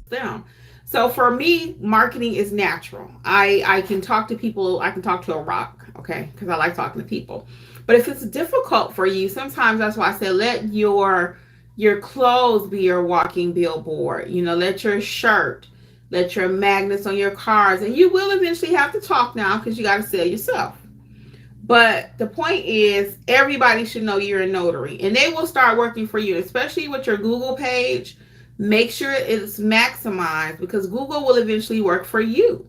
Them. So for me, marketing is natural. I can talk to people. I can talk to a rock, okay, because I like talking to people. But if it's difficult for you, sometimes that's why I say let your clothes be your walking billboard. You know, let your shirt, let your magnets on your cars, and you will eventually have to talk now because you got to sell yourself. But the point is, everybody should know you're a notary, and they will start working for you, especially with your Google page. Make sure it's maximized because Google will eventually work for you.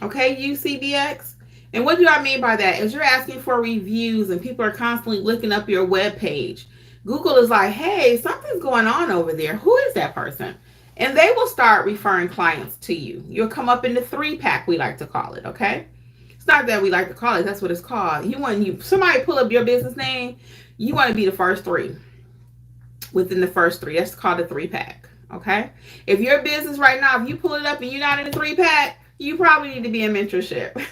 Okay, UCBX? And what do I mean by that? Is you're asking for reviews and people are constantly looking up your web page. Google is like, hey, something's going on over there. Who is that person? And they will start referring clients to you. You'll come up in the 3-pack, we like to call it, okay? It's not that we like to call it, that's what it's called. Somebody pull up your business name, you want to be the first 3. Within the first 3. That's called a 3-pack. Okay? If your business right now, if you pull it up and you're not in a 3-pack, you probably need to be in mentorship.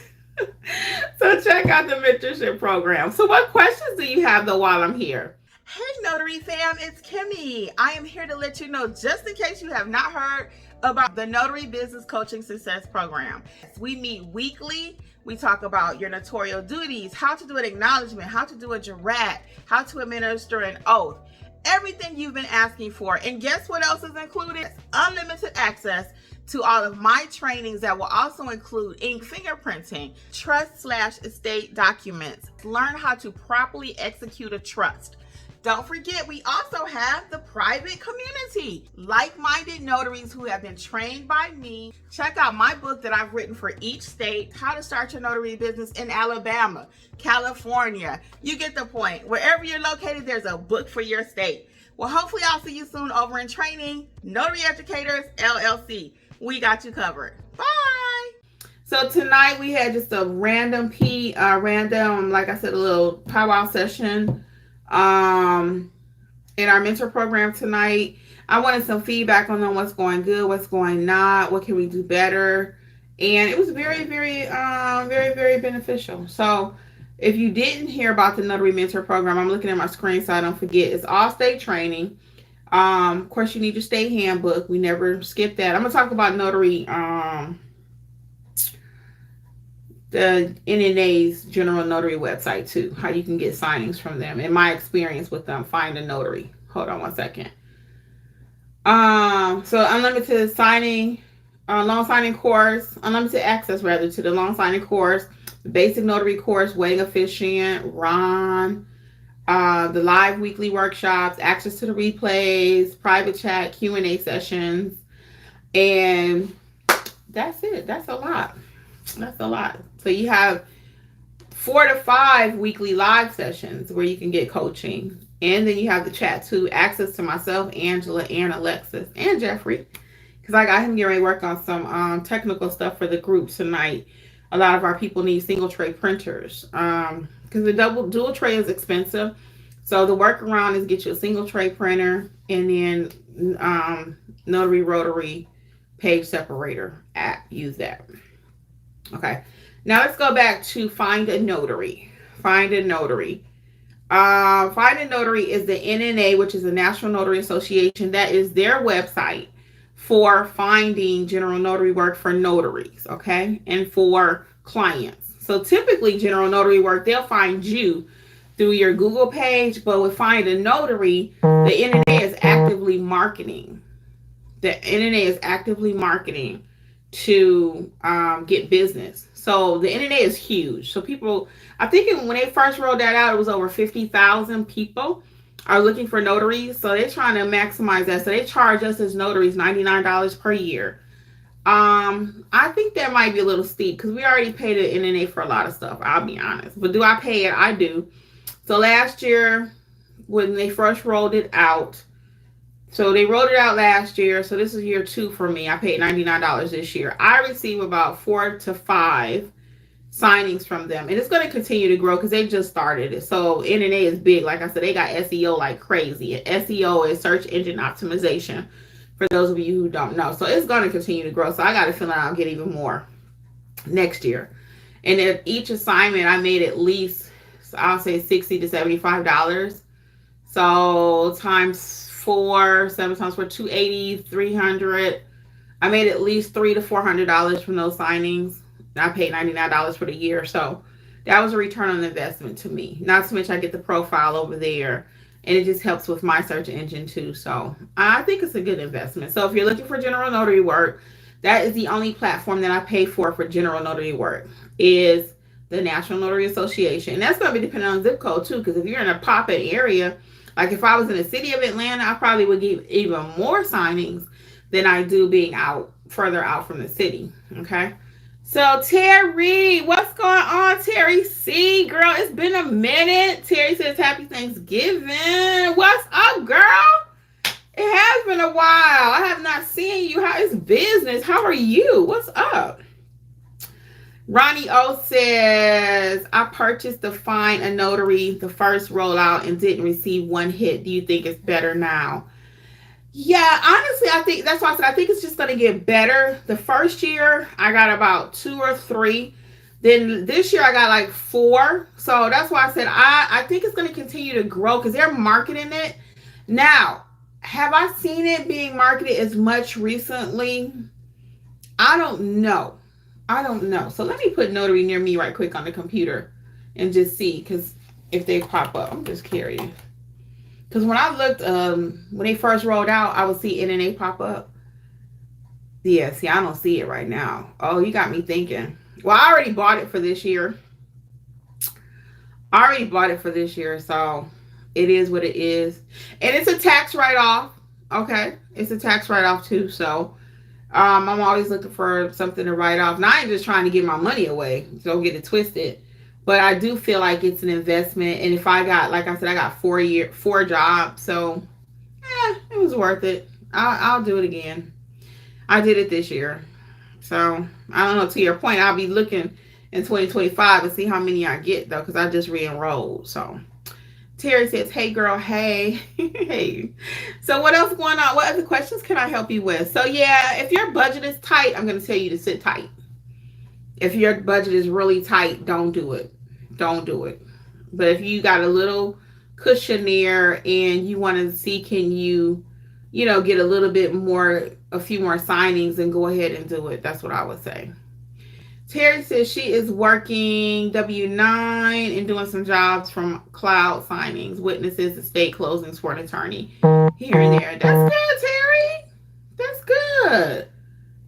So check out the mentorship program. So what questions do you have though while I'm here? Hey Notary fam, it's Kimmi. I am here to let you know, just in case you have not heard about the Notary Business Coaching Success Program. We meet weekly. We talk about your notarial duties, how to do an acknowledgement, how to do a jurat, how to administer an oath. Everything you've been asking for. And guess what else is included? Unlimited access to all of my trainings that will also include ink fingerprinting, trust/estate documents, learn how to properly execute a trust. Don't forget, we also have the private community, like-minded notaries who have been trained by me. Check out my book that I've written for each state, How to Start Your Notary Business in Alabama, California. You get the point. Wherever you're located, there's a book for your state. Well, hopefully I'll see you soon over in training. Notary Educators, LLC. We got you covered. Bye. So tonight we had just a random, like I said, a little powwow session. In our mentor program tonight. I wanted some feedback on what's going good, what's going not, what can we do better, and it was very, very, very beneficial. So if you didn't hear about the Notary Mentor Program, I'm looking at my screen so I don't forget. It's all state training. Of course, you need your state handbook. We never skip that. I'm gonna talk about notary. The NNA's General Notary website too, how you can get signings from them and my experience with them. Find a notary. Hold on one second. So unlimited signing, loan signing course, unlimited access rather to the loan signing course, the basic notary course, wedding officiant, Ron, the live weekly workshops, access to the replays, private chat, Q&A sessions, and that's it. That's a lot. That's a lot. So you have 4 to 5 weekly live sessions where you can get coaching. And then you have the chat too, access to myself, Angela, and Alexis, and Jeffrey. Because I got him getting ready to work on some technical stuff for the group tonight. A lot of our people need single tray printers. Because the dual tray is expensive. So the workaround is get you a single tray printer and then Notary Rotary page separator app. Use that. Okay, now let's go back to Find a Notary. Find a Notary. Find a Notary is the NNA, which is the National Notary Association. That is their website for finding general notary work for notaries, okay, and for clients. So typically, general notary work, they'll find you through your Google page, but with Find a Notary, the NNA is actively marketing. The NNA is actively marketing to get business. So the NNA is huge. So people, I think when they first rolled that out, it was over 50,000 people are looking for notaries. So they're trying to maximize that. So they charge us as notaries $99 per year. I think that might be a little steep because we already pay the NNA for a lot of stuff. I'll be honest. But do I pay it? I do. So last year when they first rolled it out, so they rolled it out last year. So this is year 2 for me. I paid $99 this year. I receive about 4 to 5 signings from them. And it's going to continue to grow because they just started it. So NNA is big. Like I said, they got SEO like crazy. SEO is search engine optimization for those of you who don't know. So it's going to continue to grow. So I got a feeling I'll get even more next year. And at each assignment, I made at least I'll say $60 to $75. So times four, 7 times 4, 280, 300. I made at least $300 to $400 from those signings. I paid $99 for the year, so that was a return on investment to me. Not to mention I get the profile over there, and it just helps with my search engine too. So I think it's a good investment. So if you're looking for general notary work, that is the only platform that I pay for general notary work is the National Notary Association. And that's going to be depending on zip code too, because if you're in a pop-up area, like if I was in the city of Atlanta, I probably would give even more signings than I do being further out from the city. Okay. So Terry, what's going on, Terry C? Girl, it's been a minute. Terry says happy Thanksgiving. What's up, girl? It has been a while. I have not seen you. How is business? How are you? What's up? Ronnie O says, I purchased the Find a Notary, the first rollout, and didn't receive one hit. Do you think it's better now? Yeah, honestly, I think that's why I said I think it's just going to get better. The first year, I got about 2 or 3. Then this year, I got like 4. So that's why I said I think it's going to continue to grow because they're marketing it. Now, have I seen it being marketed as much recently? I don't know. So let me put Notary near me right quick on the computer and just see, because if they pop up, I'm just curious. Because when I looked, when they first rolled out, I would see NNA pop up. Yeah, see, I don't see it right now. Oh, you got me thinking. Well, I already bought it for this year. So it is what it is. And it's a tax write-off. Okay, it's a tax write-off too, so I'm always looking for something to write off. Now, I ain't just trying to give my money away. So don't get it twisted. But I do feel like it's an investment. And if I got, like I said, I got 4 jobs. So, it was worth it. I'll do it again. I did it this year. So, I don't know. To your point, I'll be looking in 2025 and see how many I get, though, because I just re-enrolled. So, Terry says, hey, girl, hey. Hey. So what else going on? What other questions can I help you with? So, yeah, if your budget is tight, I'm going to tell you to sit tight. If your budget is really tight, don't do it. Don't do it. But if you got a little cushion there and you want to see, can you, get a little bit more, a few more signings, and go ahead and do it. That's what I would say. Terry says she is working W-9 and doing some jobs from cloud signings, witnesses, estate closings for an attorney here and there. That's good, Terry. That's good.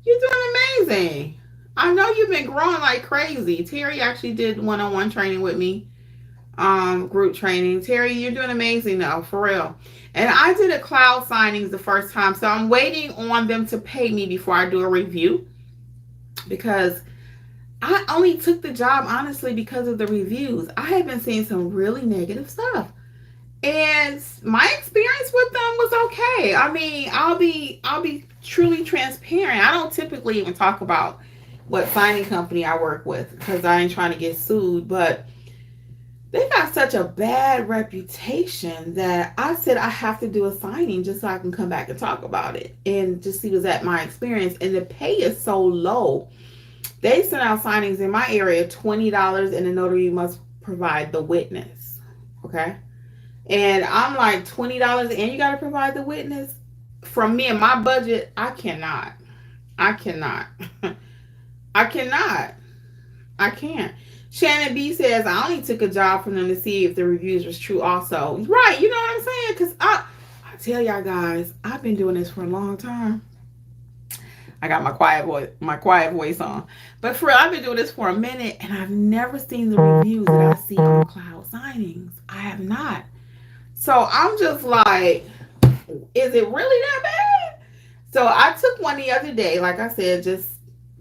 You're doing amazing. I know you've been growing like crazy. Terry actually did one-on-one training with me, group training. Terry, you're doing amazing though, for real. And I did a cloud signings the first time, so I'm waiting on them to pay me before I do a review, because I only took the job, honestly, because of the reviews. I have been seeing some really negative stuff. And my experience with them was okay. I mean, I'll be truly transparent. I don't typically even talk about what signing company I work with because I ain't trying to get sued. But they got such a bad reputation that I said I have to do a signing just so I can come back and talk about it and just see what's at my experience. And the pay is so low. They send out signings in my area, $20, and the notary must provide the witness. Okay? And I'm like, $20 and you got to provide the witness? From me and my budget, I cannot. I can't. Shannon B says, I only took a job from them to see if the reviews was true also. Right, you know what I'm saying? Because I tell y'all guys, I've been doing this for a long time. I got my quiet voice on. But for real, I've been doing this for a minute, and I've never seen the reviews that I see on cloud signings. I have not. So I'm just like, is it really that bad? So I took one the other day, like I said, just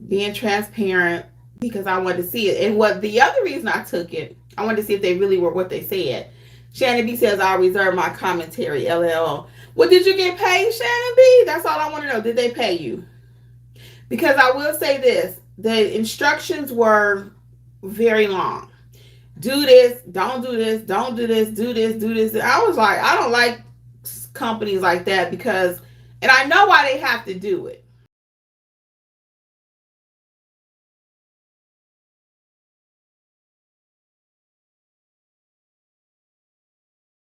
being transparent because I wanted to see it. And what the other reason I took it, I wanted to see if they really were what they said. Shannon B says, I'll reserve my commentary, LL. Well, did you get paid, Shannon B? That's all I want to know. Did they pay you? Because I will say this, the instructions were very long. Do this, don't do this, don't do this, do this, do this. And I was like, I don't like companies like that because, and I know why they have to do it.